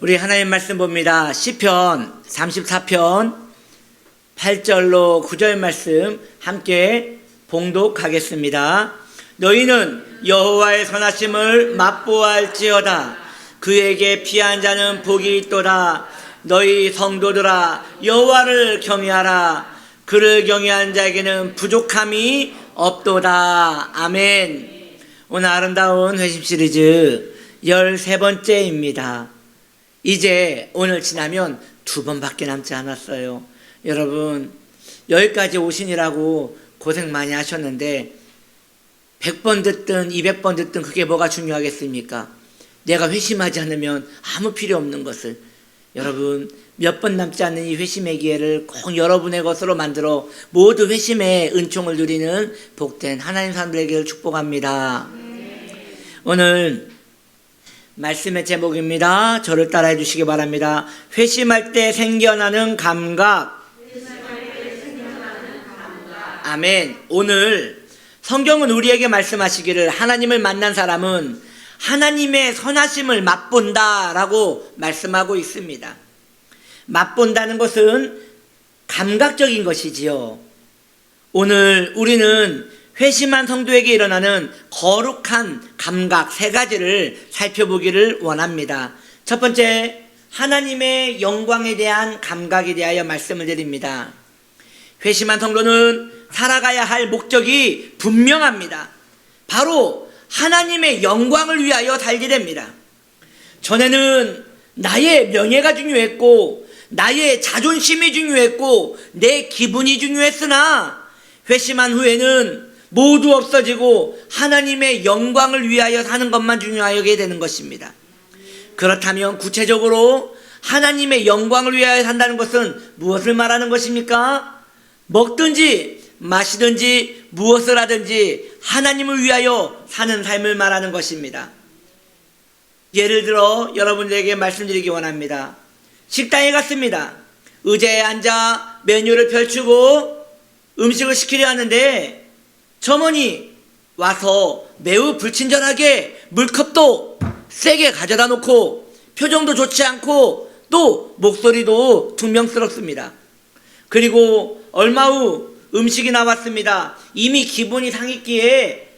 우리 하나님 말씀 봅니다. 시편 34편 8절로 9절 말씀 함께 봉독하겠습니다. 너희는 여호와의 선하심을 맛보아할지어다. 그에게 피한 자는 복이 있도다. 너희 성도들아 여호와를 경외하라. 그를 경외한 자에게는 부족함이 없도다. 아멘. 오늘 아름다운 회심 시리즈 13번째입니다. 이제 오늘 지나면 2번밖에 남지 않았어요. 여러분 여기까지 오시니라고 고생 많이 하셨는데 100번 듣든 200번 듣든 그게 뭐가 중요하겠습니까? 내가 회심하지 않으면 아무 필요 없는 것을, 여러분 몇 번 남지 않는 이 회심의 기회를 꼭 여러분의 것으로 만들어 모두 회심의 은총을 누리는 복된 하나님 사람들에게 축복합니다. 오늘 말씀의 제목입니다. 저를 따라해 주시기 바랍니다. 회심할 때 생겨나는 감각. 아멘. 오늘 성경은 우리에게 말씀하시기를 하나님을 만난 사람은 하나님의 선하심을 맛본다라고 말씀하고 있습니다. 맛본다는 것은 감각적인 것이지요. 오늘 우리는 회심한 성도에게 일어나는 거룩한 감각 3가지를 살펴보기를 원합니다. 첫 번째, 하나님의 영광에 대한 감각에 대하여 말씀을 드립니다. 회심한 성도는 살아가야 할 목적이 분명합니다. 바로 하나님의 영광을 위하여 살게 됩니다. 전에는 나의 명예가 중요했고 나의 자존심이 중요했고 내 기분이 중요했으나 회심한 후에는 모두 없어지고 하나님의 영광을 위하여 사는 것만 중요하게 되는 것입니다. 그렇다면 구체적으로 하나님의 영광을 위하여 산다는 것은 무엇을 말하는 것입니까? 먹든지 마시든지 무엇을 하든지 하나님을 위하여 사는 삶을 말하는 것입니다. 예를 들어 여러분들에게 말씀드리기 원합니다. 식당에 갔습니다. 의자에 앉아 메뉴를 펼치고 음식을 시키려 하는데 점원이 와서 매우 불친절하게 물컵도 세게 가져다 놓고 표정도 좋지 않고 또 목소리도 퉁명스럽습니다. 그리고 얼마 후 음식이 나왔습니다. 이미 기분이 상했기에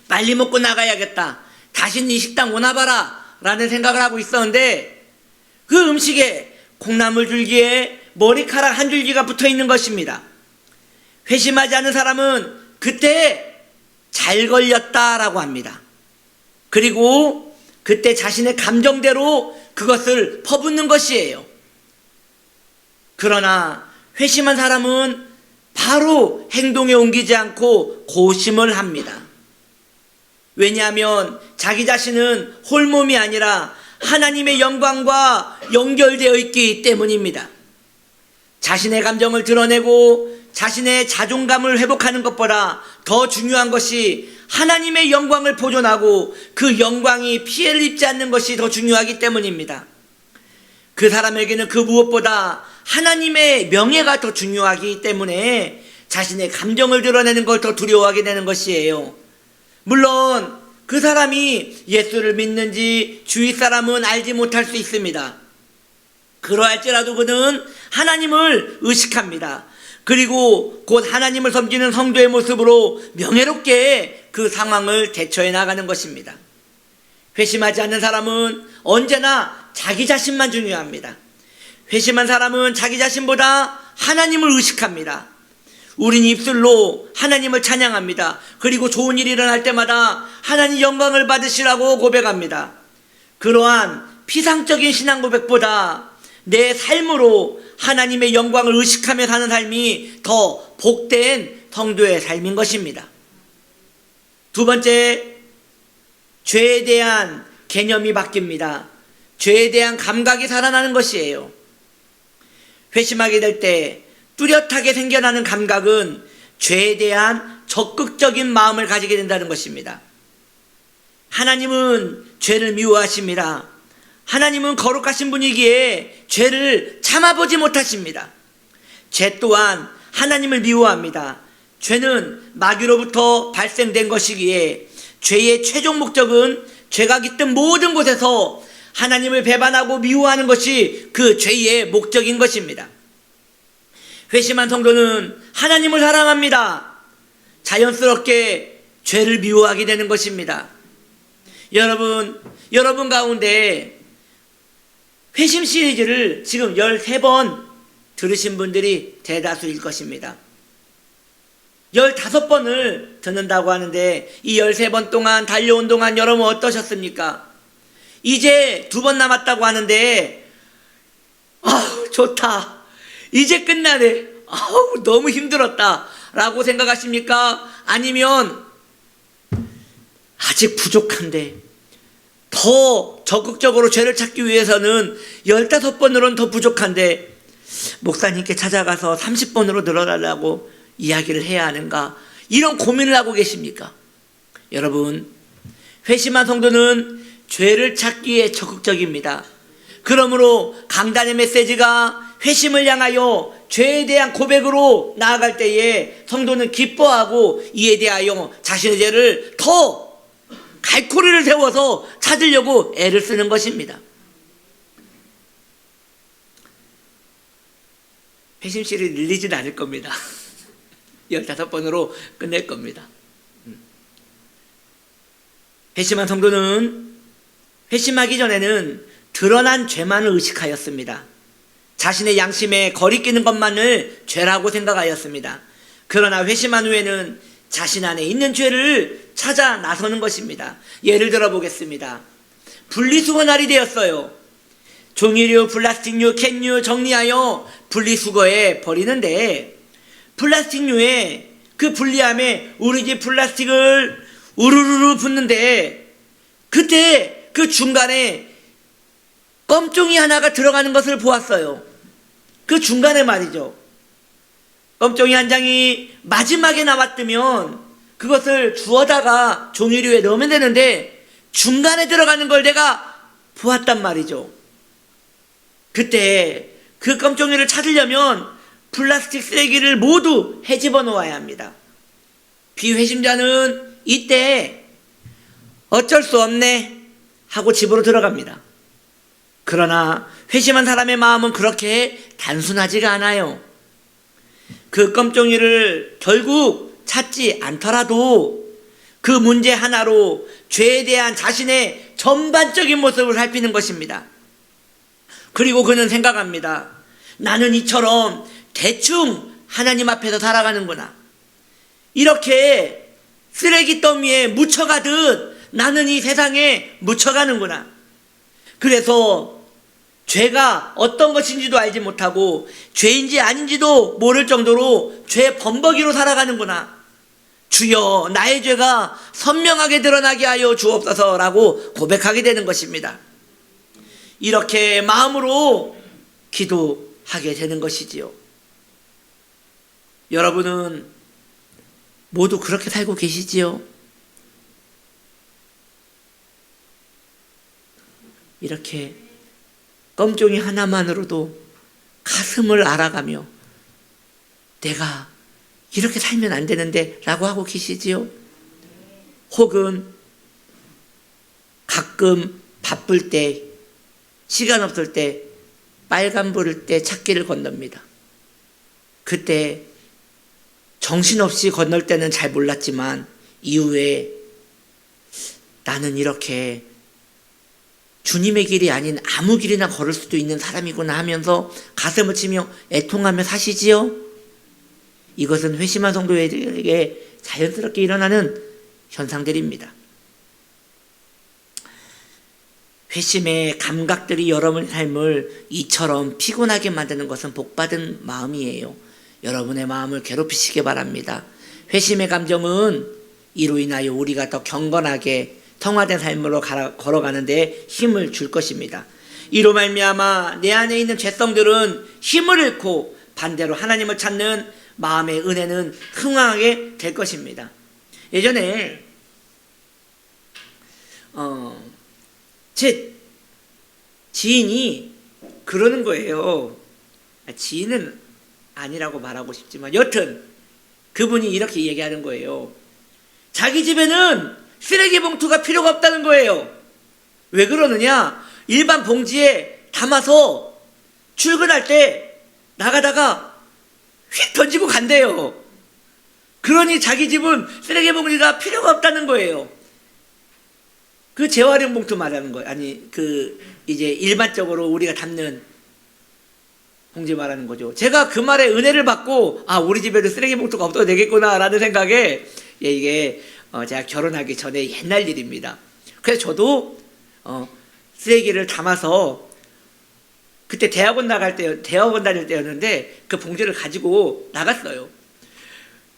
빨리 먹고 나가야겠다. 다시는 이 식당 오나봐라 라는 생각을 하고 있었는데 그 음식에 콩나물 줄기에 머리카락 한 줄기가 붙어 있는 것입니다. 회심하지 않은 사람은 그때 잘 걸렸다라고 합니다. 그리고 그때 자신의 감정대로 그것을 퍼붓는 것이에요. 그러나 회심한 사람은 바로 행동에 옮기지 않고 고심을 합니다. 왜냐하면 자기 자신은 홀몸이 아니라 하나님의 영광과 연결되어 있기 때문입니다. 자신의 감정을 드러내고 자신의 자존감을 회복하는 것보다 더 중요한 것이 하나님의 영광을 보존하고 그 영광이 피해를 입지 않는 것이 더 중요하기 때문입니다. 그 사람에게는 그 무엇보다 하나님의 명예가 더 중요하기 때문에 자신의 감정을 드러내는 걸 더 두려워하게 되는 것이에요. 물론 그 사람이 예수를 믿는지 주위 사람은 알지 못할 수 있습니다. 그러할지라도 그는 하나님을 의식합니다. 그리고 곧 하나님을 섬기는 성도의 모습으로 명예롭게 그 상황을 대처해 나가는 것입니다. 회심하지 않는 사람은 언제나 자기 자신만 중요합니다. 회심한 사람은 자기 자신보다 하나님을 의식합니다. 우린 입술로 하나님을 찬양합니다. 그리고 좋은 일이 일어날 때마다 하나님 영광을 받으시라고 고백합니다. 그러한 피상적인 신앙 고백보다 내 삶으로 하나님의 영광을 의식하며 사는 삶이 더 복된 성도의 삶인 것입니다. 두 번째, 죄에 대한 개념이 바뀝니다. 죄에 대한 감각이 살아나는 것이에요. 회심하게 될 때 뚜렷하게 생겨나는 감각은 죄에 대한 적극적인 마음을 가지게 된다는 것입니다. 하나님은 죄를 미워하십니다. 하나님은 거룩하신 분이기에 죄를 참아보지 못하십니다. 죄 또한 하나님을 미워합니다. 죄는 마귀로부터 발생된 것이기에 죄의 최종 목적은 죄가 깃든 모든 곳에서 하나님을 배반하고 미워하는 것이 그 죄의 목적인 것입니다. 회심한 성도는 하나님을 사랑합니다. 자연스럽게 죄를 미워하게 되는 것입니다. 여러분 가운데 회심 시리즈를 지금 13번 들으신 분들이 대다수일 것입니다. 15번을 듣는다고 하는데 이 13번 동안 달려온 동안 여러분 어떠셨습니까? 이제 2번 남았다고 하는데 좋다. 이제 끝나네. 너무 힘들었다. 라고 생각하십니까? 아니면 아직 부족한데 더 적극적으로 죄를 찾기 위해서는 15번으로는 더 부족한데 목사님께 찾아가서 30번으로 늘어나려고 이야기를 해야 하는가? 이런 고민을 하고 계십니까? 여러분, 회심한 성도는 죄를 찾기에 적극적입니다. 그러므로 강단의 메시지가 회심을 향하여 죄에 대한 고백으로 나아갈 때에 성도는 기뻐하고 이에 대하여 자신의 죄를 더 갈고리를 세워서 찾으려고 애를 쓰는 것입니다. 회심 시리즈 늘리지는 않을 겁니다. 15번으로 끝낼 겁니다. 회심한 성도는 회심하기 전에는 드러난 죄만을 의식하였습니다. 자신의 양심에 거리끼는 것만을 죄라고 생각하였습니다. 그러나 회심한 후에는 자신 안에 있는 죄를 찾아 나서는 것입니다. 예를 들어 보겠습니다. 분리수거 날이 되었어요. 종이류, 플라스틱류, 캔류 정리하여 분리수거에 버리는데 플라스틱류에 그 분리함에 우리 집 플라스틱을 우르르르 붓는데 그때 그 중간에 껌종이 하나가 들어가는 것을 보았어요. 그 중간에 말이죠. 껌종이 한 장이 마지막에 나왔으면 그것을 주워다가 종이류에 넣으면 되는데 중간에 들어가는 걸 내가 보았단 말이죠. 그때 그 껌종이를 찾으려면 플라스틱 쓰레기를 모두 헤집어 놓아야 합니다. 비회심자는 이때 어쩔 수 없네 하고 집으로 들어갑니다. 그러나 회심한 사람의 마음은 그렇게 단순하지가 않아요. 그 껌종이를 결국 찾지 않더라도 그 문제 하나로 죄에 대한 자신의 전반적인 모습을 살피는 것입니다. 그리고 그는 생각합니다. 나는 이처럼 대충 하나님 앞에서 살아가는구나. 이렇게 쓰레기 더미에 묻혀가듯 나는 이 세상에 묻혀가는구나. 그래서 죄가 어떤 것인지도 알지 못하고 죄인지 아닌지도 모를 정도로 죄 범벅이로 살아가는구나. 주여, 나의 죄가 선명하게 드러나게 하여 주옵소서라고 고백하게 되는 것입니다. 이렇게 마음으로 기도하게 되는 것이지요. 여러분은 모두 그렇게 살고 계시지요? 이렇게 껌종이 하나만으로도 가슴을 알아가며 내가 이렇게 살면 안 되는데 라고 하고 계시지요? 혹은 가끔 바쁠 때, 시간 없을 때, 빨간 불을 때 찾기를 건넙니다. 그때 정신없이 건널 때는 잘 몰랐지만 이후에 나는 이렇게 주님의 길이 아닌 아무 길이나 걸을 수도 있는 사람이구나 하면서 가슴을 치며 애통하며 사시지요? 이것은 회심한 성도에게 자연스럽게 일어나는 현상들입니다. 회심의 감각들이 여러분의 삶을 이처럼 피곤하게 만드는 것은 복받은 마음이에요. 여러분의 마음을 괴롭히시기 바랍니다. 회심의 감정은 이로 인하여 우리가 더 경건하게 성화된 삶으로 걸어가는 데 힘을 줄 것입니다. 이로 말미암아 내 안에 있는 죄성들은 힘을 잃고 반대로 하나님을 찾는 마음의 은혜는 흥황하게 될 것입니다. 예전에 제 지인이 그러는 거예요. 지인은 아니라고 말하고 싶지만 여튼 그분이 이렇게 얘기하는 거예요. 자기 집에는 쓰레기 봉투가 필요가 없다는 거예요. 왜 그러느냐? 일반 봉지에 담아서 출근할 때 나가다가 휙 던지고 간대요. 그러니 자기 집은 쓰레기 봉지가 필요가 없다는 거예요. 그 재활용 봉투 말하는 거예요. 아니, 이제 일반적으로 우리가 담는 봉지 말하는 거죠. 제가 그 말에 은혜를 받고, 우리 집에도 쓰레기 봉투가 없어도 되겠구나 라는 생각에, 이게 제가 결혼하기 전에 옛날 일입니다. 그래서 저도 쓰레기를 담아서, 그때 대학원 다닐 때였는데 그 봉지를 가지고 나갔어요.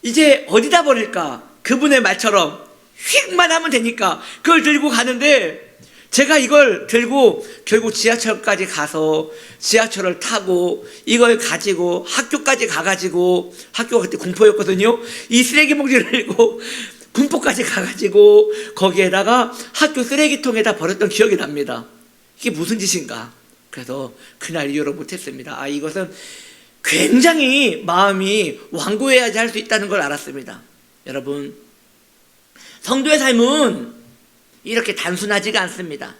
이제 어디다 버릴까? 그분의 말처럼 휙만 하면 되니까 그걸 들고 가는데, 제가 이걸 들고 결국 지하철까지 가서 지하철을 타고 이걸 가지고 학교까지 가가지고, 학교가 그때 군포였거든요. 이 쓰레기 봉지를 들고 군포까지 가가지고 거기에다가 학교 쓰레기통에다 버렸던 기억이 납니다. 이게 무슨 짓인가? 그래서 그날 이후로 못했습니다. 이것은 굉장히 마음이 완고해야지 할 수 있다는 걸 알았습니다. 여러분, 성도의 삶은 이렇게 단순하지가 않습니다.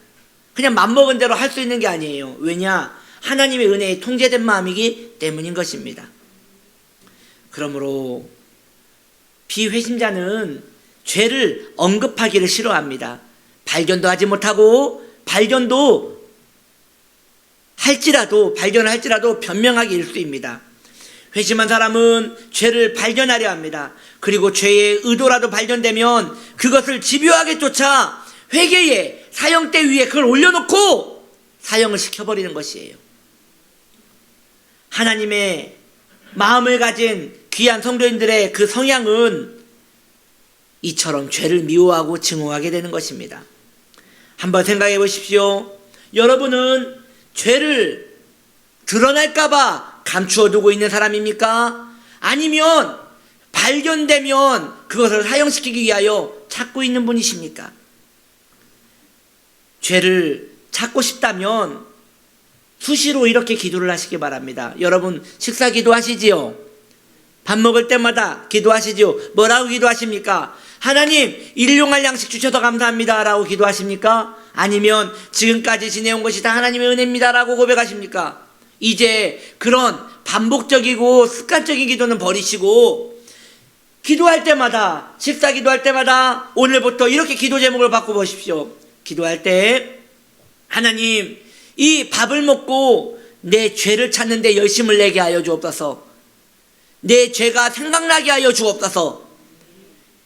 그냥 맘먹은 대로 할 수 있는 게 아니에요. 왜냐? 하나님의 은혜에 통제된 마음이기 때문인 것입니다. 그러므로 비회심자는 죄를 언급하기를 싫어합니다. 발견도 하지 못하고 발견을 할지라도 변명하기 일쑤입니다. 회심한 사람은 죄를 발견하려 합니다. 그리고 죄의 의도라도 발견되면 그것을 집요하게 쫓아 회개의 사형대 위에 그걸 올려놓고 사형을 시켜버리는 것이에요. 하나님의 마음을 가진 귀한 성도인들의 그 성향은 이처럼 죄를 미워하고 증오하게 되는 것입니다. 한번 생각해 보십시오. 여러분은 죄를 드러날까봐 감추어두고 있는 사람입니까? 아니면 발견되면 그것을 사형시키기 위하여 찾고 있는 분이십니까? 죄를 찾고 싶다면 수시로 이렇게 기도를 하시기 바랍니다. 여러분, 식사 기도하시지요? 밥 먹을 때마다 기도하시지요? 뭐라고 기도하십니까? 하나님, 일용할 양식 주셔서 감사합니다 라고 기도하십니까? 아니면 지금까지 지내온 것이 다 하나님의 은혜입니다 라고 고백하십니까? 이제 그런 반복적이고 습관적인 기도는 버리시고, 기도할 때마다, 식사 기도할 때마다 오늘부터 이렇게 기도 제목을 바꿔보십시오. 기도할 때, 하나님, 이 밥을 먹고 내 죄를 찾는데 열심을 내게 하여 주옵소서. 내 죄가 생각나게 하여 주옵소서.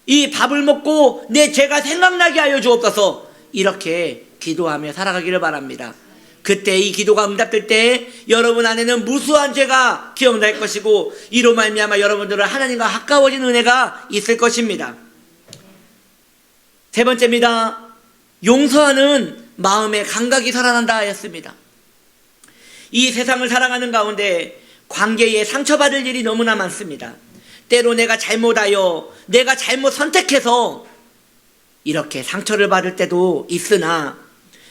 이 밥을 먹고 내 죄가 생각나게 하여 주옵소서. 이렇게 기도하며 살아가기를 바랍니다. 그때 이 기도가 응답될 때 여러분 안에는 무수한 죄가 기억날 것이고, 이로 말미암아 여러분들은 하나님과 가까워진 은혜가 있을 것입니다. 세 번째입니다. 용서하는 마음의 감각이 살아난다 하였습니다. 이 세상을 살아가는 가운데 관계에 상처받을 일이 너무나 많습니다. 때로 내가 잘못하여, 내가 잘못 선택해서 이렇게 상처를 받을 때도 있으나,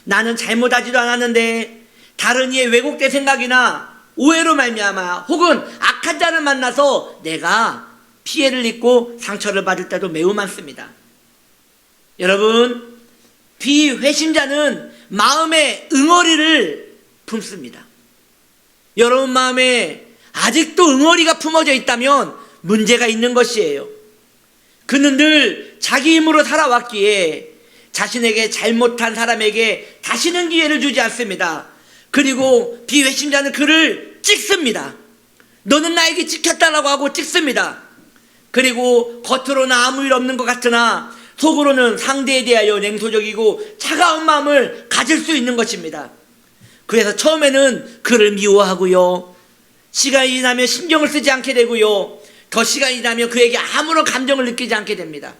나는 잘못하지도 않았는데 다른 이의 왜곡된 생각이나 오해로 말미암아 혹은 악한 자를 만나서 내가 피해를 입고 상처를 받을 때도 매우 많습니다. 여러분, 비회심자는 마음의 응어리를 품습니다. 여러분 마음에 아직도 응어리가 품어져 있다면 문제가 있는 것이에요. 그는 늘 자기 힘으로 살아왔기에 자신에게 잘못한 사람에게 다시는 기회를 주지 않습니다. 그리고 비회심자는 그를 찍습니다. 너는 나에게 찍혔다라고 하고 찍습니다. 그리고 겉으로는 아무 일 없는 것 같으나 속으로는 상대에 대하여 냉소적이고 차가운 마음을 가질 수 있는 것입니다. 그래서 처음에는 그를 미워하고요, 시간이 지나면 신경을 쓰지 않게 되고요, 더 시간이 지나면 그에게 아무런 감정을 느끼지 않게 됩니다.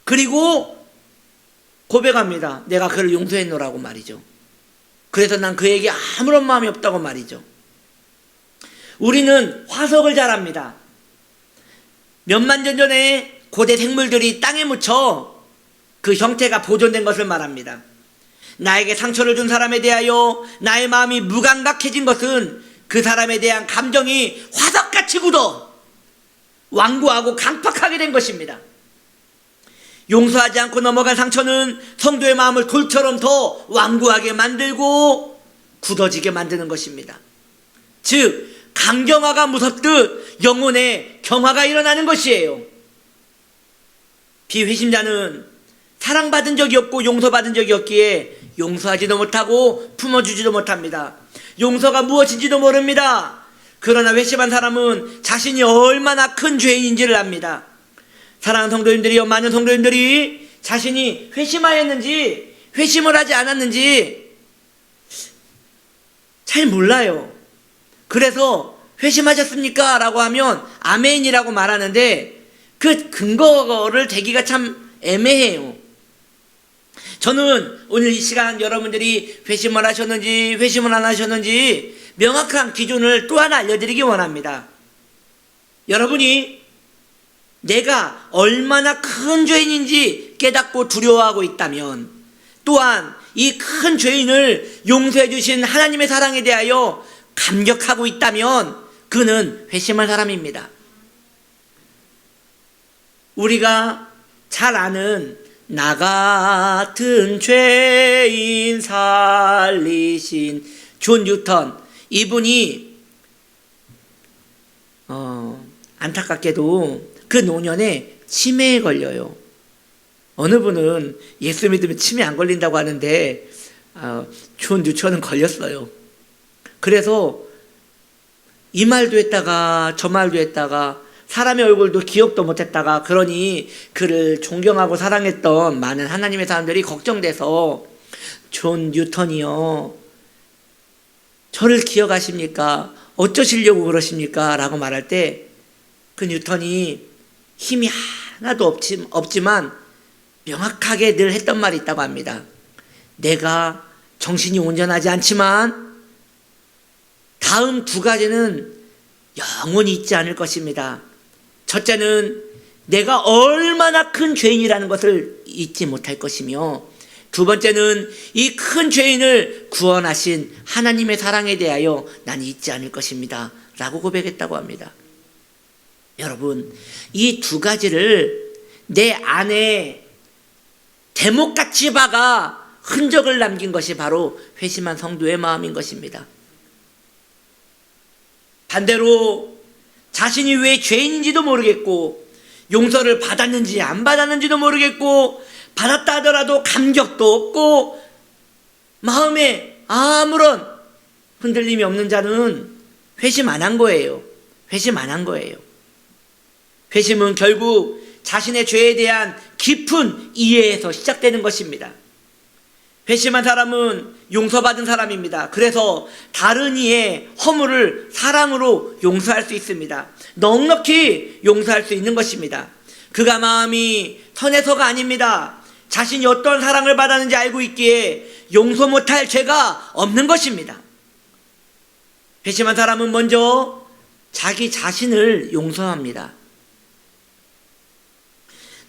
그리고 고백합니다. 내가 그를 용서했노라고 말이죠. 그래서 난 그에게 아무런 마음이 없다고 말이죠. 우리는 화석을 잘 압니다. 몇만 년 전에 고대 생물들이 땅에 묻혀 그 형태가 보존된 것을 말합니다. 나에게 상처를 준 사람에 대하여 나의 마음이 무감각해진 것은 그 사람에 대한 감정이 화석같이 굳어 완고하고 강팍하게 된 것입니다. 용서하지 않고 넘어간 상처는 성도의 마음을 돌처럼 더 완고하게 만들고 굳어지게 만드는 것입니다. 즉 강경화가 무섭듯 영혼의 경화가 일어나는 것이에요. 비회심자는 사랑받은 적이 없고 용서받은 적이 없기에 용서하지도 못하고 품어주지도 못합니다. 용서가 무엇인지도 모릅니다. 그러나 회심한 사람은 자신이 얼마나 큰 죄인인지를 압니다. 사랑하는 성도님들이요, 많은 성도님들이 자신이 회심하였는지 회심을 하지 않았는지 잘 몰라요. 그래서 회심하셨습니까? 라고 하면 아멘이라고 말하는데 그 근거를 대기가 참 애매해요. 저는 오늘 이 시간 여러분들이 회심을 하셨는지 회심을 안 하셨는지 명확한 기준을 또 하나 알려드리기 원합니다. 여러분이 내가 얼마나 큰 죄인인지 깨닫고 두려워하고 있다면, 또한 이 큰 죄인을 용서해 주신 하나님의 사랑에 대하여 감격하고 있다면 그는 회심할 사람입니다. 우리가 잘 아는 나 같은 죄인 살리신 존 뉴턴, 이분이 안타깝게도 그 노년에 치매에 걸려요. 어느 분은 예수 믿으면 치매 안 걸린다고 하는데 존 뉴턴은 걸렸어요. 그래서 이 말도 했다가 저 말도 했다가 사람의 얼굴도 기억도 못했다가, 그러니 그를 존경하고 사랑했던 많은 하나님의 사람들이 걱정돼서 존 뉴턴이요, 저를 기억하십니까? 어쩌시려고 그러십니까? 라고 말할 때 그 뉴턴이 힘이 하나도 없지만 명확하게 늘 했던 말이 있다고 합니다. 내가 정신이 온전하지 않지만 다음 두 가지는 영원히 잊지 않을 것입니다. 첫째는 내가 얼마나 큰 죄인이라는 것을 잊지 못할 것이며, 두 번째는 이 큰 죄인을 구원하신 하나님의 사랑에 대하여 난 잊지 않을 것입니다 라고 고백했다고 합니다. 여러분, 이 두 가지를 내 안에 대목같이 박아 흔적을 남긴 것이 바로 회심한 성도의 마음인 것입니다. 반대로 자신이 왜 죄인인지도 모르겠고 용서를 받았는지 안 받았는지도 모르겠고 받았다 하더라도 감격도 없고 마음에 아무런 흔들림이 없는 자는 회심 안 한 거예요. 회심 안 한 거예요. 회심은 결국 자신의 죄에 대한 깊은 이해에서 시작되는 것입니다. 회심한 사람은 용서받은 사람입니다. 그래서 다른 이의 허물을 사랑으로 용서할 수 있습니다. 넉넉히 용서할 수 있는 것입니다. 그가 마음이 선해서가 아닙니다. 자신이 어떤 사랑을 받았는지 알고 있기에 용서 못할 죄가 없는 것입니다. 회심한 사람은 먼저 자기 자신을 용서합니다.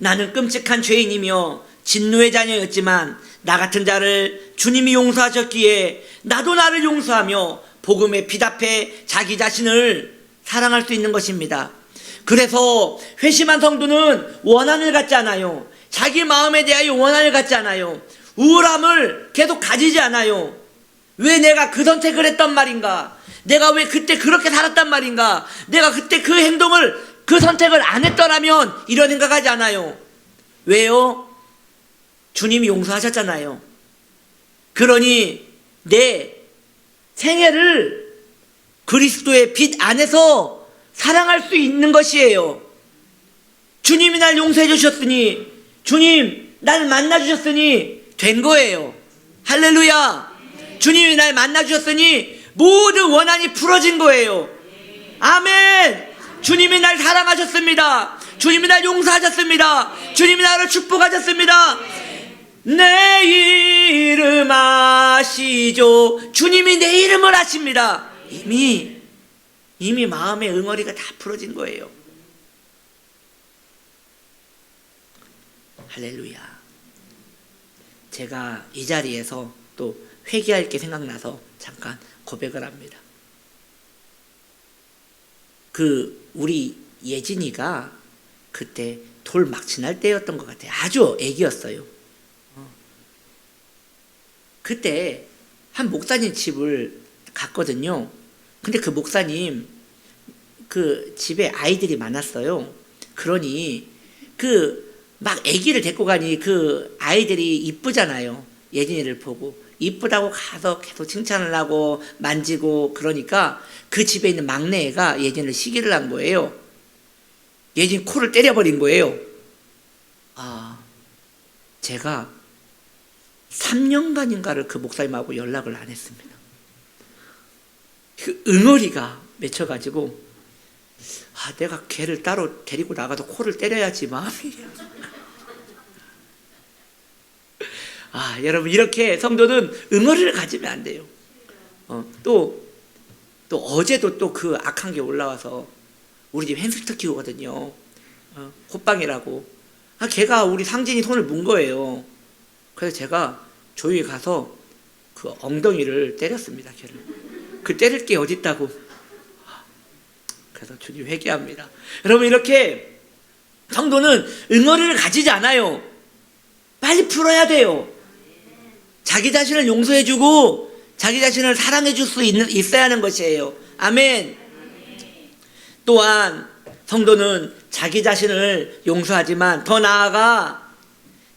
나는 끔찍한 죄인이며 진노의 자녀였지만 나 같은 자를 주님이 용서하셨기에 나도 나를 용서하며 복음에 피답해 자기 자신을 사랑할 수 있는 것입니다. 그래서 회심한 성도는 원한을 갖지 않아요. 자기 마음에 대하여 원한을 갖지 않아요. 우울함을 계속 가지지 않아요. 왜 내가 그 선택을 했단 말인가? 내가 왜 그때 그렇게 살았단 말인가? 내가 그때 그 행동을, 그 선택을 안 했더라면, 이런 생각하지 않아요. 왜요? 주님이 용서하셨잖아요. 그러니 내 생애를 그리스도의 빛 안에서 사랑할 수 있는 것이에요. 주님이 날 용서해 주셨으니, 주님 날 만나 주셨으니 된 거예요. 할렐루야. 주님이 날 만나 주셨으니 모든 원한이 풀어진 거예요. 아멘. 주님이 날 사랑하셨습니다. 주님이 날 용서하셨습니다. 주님이 나를 축복하셨습니다. 내 이름 아시죠? 주님이 내 이름을 아십니다. 이미 마음의 응어리가 다 풀어진 거예요. 할렐루야. 제가 이 자리에서 또 회개할 게 생각나서 잠깐 고백을 합니다. 우리 예진이가 그때 돌 막 지날 때였던 것 같아요. 아주 애기였어요. 그때 한 목사님 집을 갔거든요. 근데 그 목사님 그 집에 아이들이 많았어요. 그러니 그 막 아기를 데리고 가니 그 아이들이 이쁘잖아요. 예진이를 보고 이쁘다고 가서 계속 칭찬을 하고 만지고 그러니까 그 집에 있는 막내 애가 예진이를 시기를 한 거예요. 예진이 코를 때려버린 거예요. 제가 3년간인가를 그 목사님하고 연락을 안 했습니다. 그 응어리가 맺혀가지고 내가 걔를 따로 데리고 나가서 코를 때려야지 마음이. 여러분 이렇게 성도는 응어리를 가지면 안 돼요. 또 어제도 또 그 악한 게 올라와서 우리 집 햄스터 키우거든요. 호빵이라고. 걔가 우리 상진이 손을 문 거예요. 그래서 제가 조용히 가서 그 엉덩이를 때렸습니다. 걔를. 그 때릴 게 어딨다고. 그래서 주님 회개합니다. 여러분 이렇게 성도는 응어리를 가지지 않아요. 빨리 풀어야 돼요. 자기 자신을 용서해주고 자기 자신을 사랑해줄 수 있어야 하는 것이에요. 아멘. 또한 성도는 자기 자신을 용서하지만 더 나아가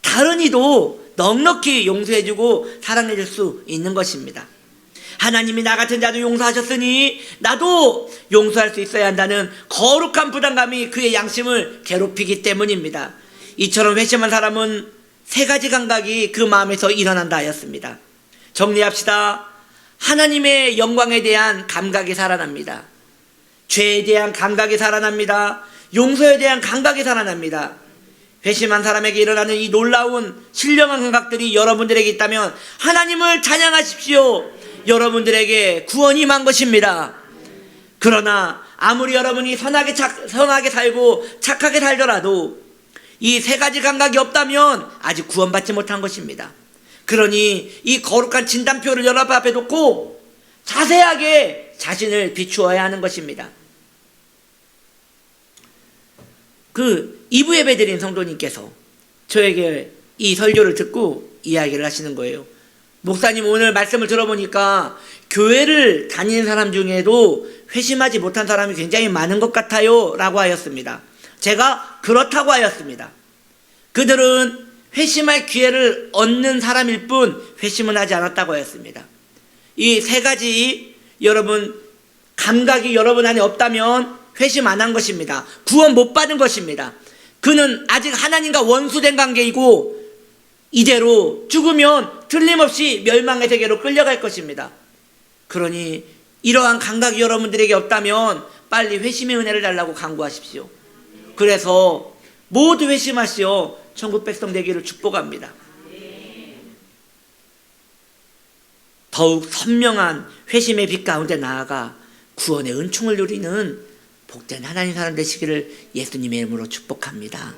다른 이도 넉넉히 용서해주고 사랑해줄 수 있는 것입니다. 하나님이 나 같은 자도 용서하셨으니 나도 용서할 수 있어야 한다는 거룩한 부담감이 그의 양심을 괴롭히기 때문입니다. 이처럼 회심한 사람은 세 가지 감각이 그 마음에서 일어난다 하였습니다. 정리합시다. 하나님의 영광에 대한 감각이 살아납니다. 죄에 대한 감각이 살아납니다. 용서에 대한 감각이 살아납니다. 회심한 사람에게 일어나는 이 놀라운 신령한 감각들이 여러분들에게 있다면 하나님을 찬양하십시오. 여러분들에게 구원이 임한 것입니다. 그러나 아무리 여러분이 선하게 살고 착하게 살더라도 이 세 가지 감각이 없다면 아직 구원받지 못한 것입니다. 그러니 이 거룩한 진단표를 여러분 앞에 놓고 자세하게 자신을 비추어야 하는 것입니다. 그 2부 예배 드린 성도님께서 저에게 이 설교를 듣고 이야기를 하시는 거예요. 목사님 오늘 말씀을 들어보니까 교회를 다니는 사람 중에도 회심하지 못한 사람이 굉장히 많은 것 같아요 라고 하였습니다. 제가 그렇다고 하였습니다. 그들은 회심할 기회를 얻는 사람일 뿐 회심은 하지 않았다고 하였습니다. 이 세 가지 여러분 감각이 여러분 안에 없다면 회심 안 한 것입니다. 구원 못 받은 것입니다. 그는 아직 하나님과 원수된 관계이고 이대로 죽으면 틀림없이 멸망의 세계로 끌려갈 것입니다. 그러니 이러한 감각이 여러분들에게 없다면 빨리 회심의 은혜를 달라고 간구하십시오. 그래서 모두 회심하시어 천국 백성 되기를 축복합니다. 더욱 선명한 회심의 빛 가운데 나아가 구원의 은총을 누리는 복된 하나님 사람 되시기를 예수님의 이름으로 축복합니다.